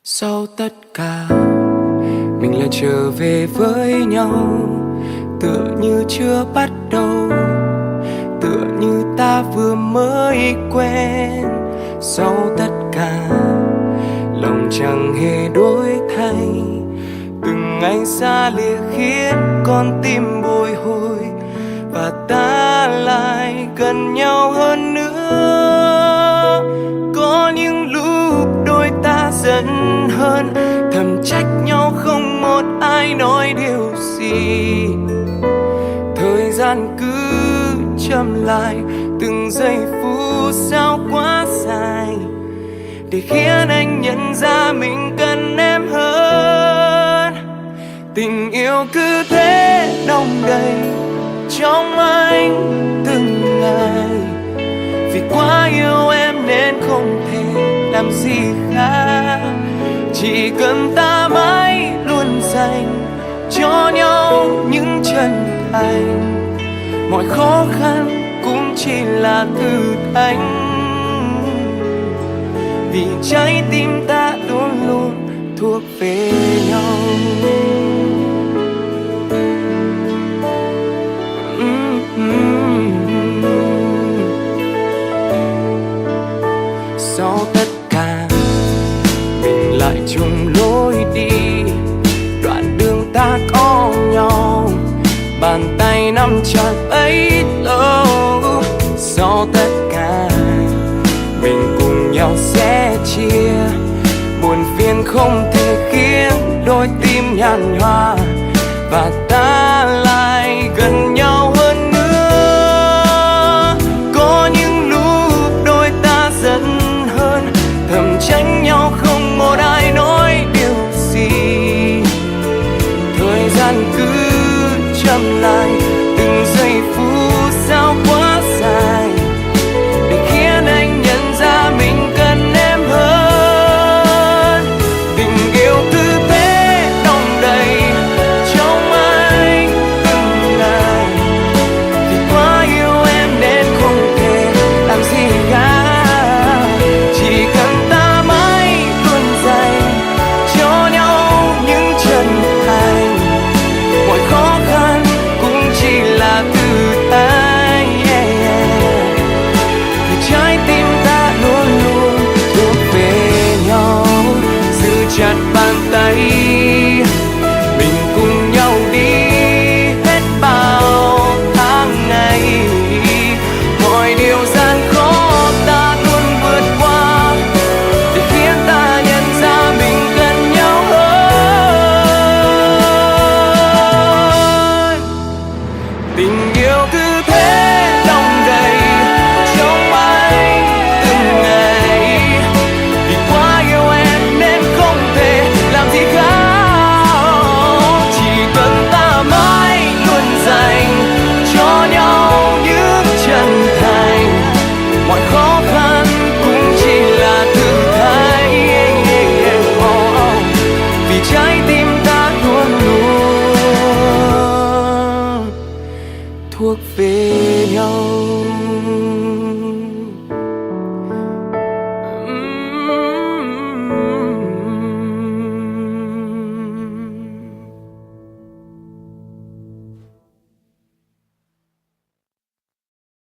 Sau tất cả mình lại trở về với nhau, tựa như chưa bắt đầu, tựa như ta vừa mới quen. Sau tất cả lòng chẳng hề đổi thay, từng ngày xa lìa khiến con tim bồi hồi, và ta lại gần nhau hơn nữa. Có những lúc đôi ta giận hơn, thầm trách nhau không một ai nói điều gì. Thời gian cứ chậm lại, từng giây phút sao quá dài, để khiến anh nhận ra mình cần em hơn. Tình yêu cứ thế đong đầy trong anh từng ngày, vì quá yêu em nên không thể làm gì khác. Chỉ cần ta mãi luôn dành cho nhau những chân thành, mọi khó khăn cũng chỉ là thử thách, vì trái tim ta luôn luôn thuộc về nhau. Sau tất cả mình lại chung lối đi, đoạn đường ta có nhau, bàn tay nắm chặt bấy lâu. Sau tất cả mình cùng nhau sẽ chia, buồn phiền không thể khiến đôi tim nhàn nhòa, và ta lại gần nhau hơn nữa. Có những lúc đôi ta giận hơn, thầm trách nhau không một ai nói điều gì. Thời gian cứ chậm lại, từng giây phút sao quá dài, để khiến anh nhận ra mình cần em hơn. Tình yêu cứ thế đong đầy trong anh từng ngày, vì quá yêu em nên không thể làm gì khác. Chỉ cần ta mãi luôn dành cho nhau những chân thành, mọi khó khăn cũng chỉ là thử thách, vì trái tim ta luôn luôn thuộc về nhau. Giữ chặt bàn tay, mình cùng nhau đi hết bao tháng ngày. Mọi điều gian khó ta luôn vượt qua, để khiến ta nhận ra mình gần nhau hơn. Tình yêu cứ thế đong đầy trong anh từng ngày, vì quá yêu em nên không thể làm gì khác. Chỉ cần ta mãi luôn dành cho nhau những chân thành, mọi khó khăn cũng chỉ là thử thách, vì trái tim ta luôn luôn thuộc về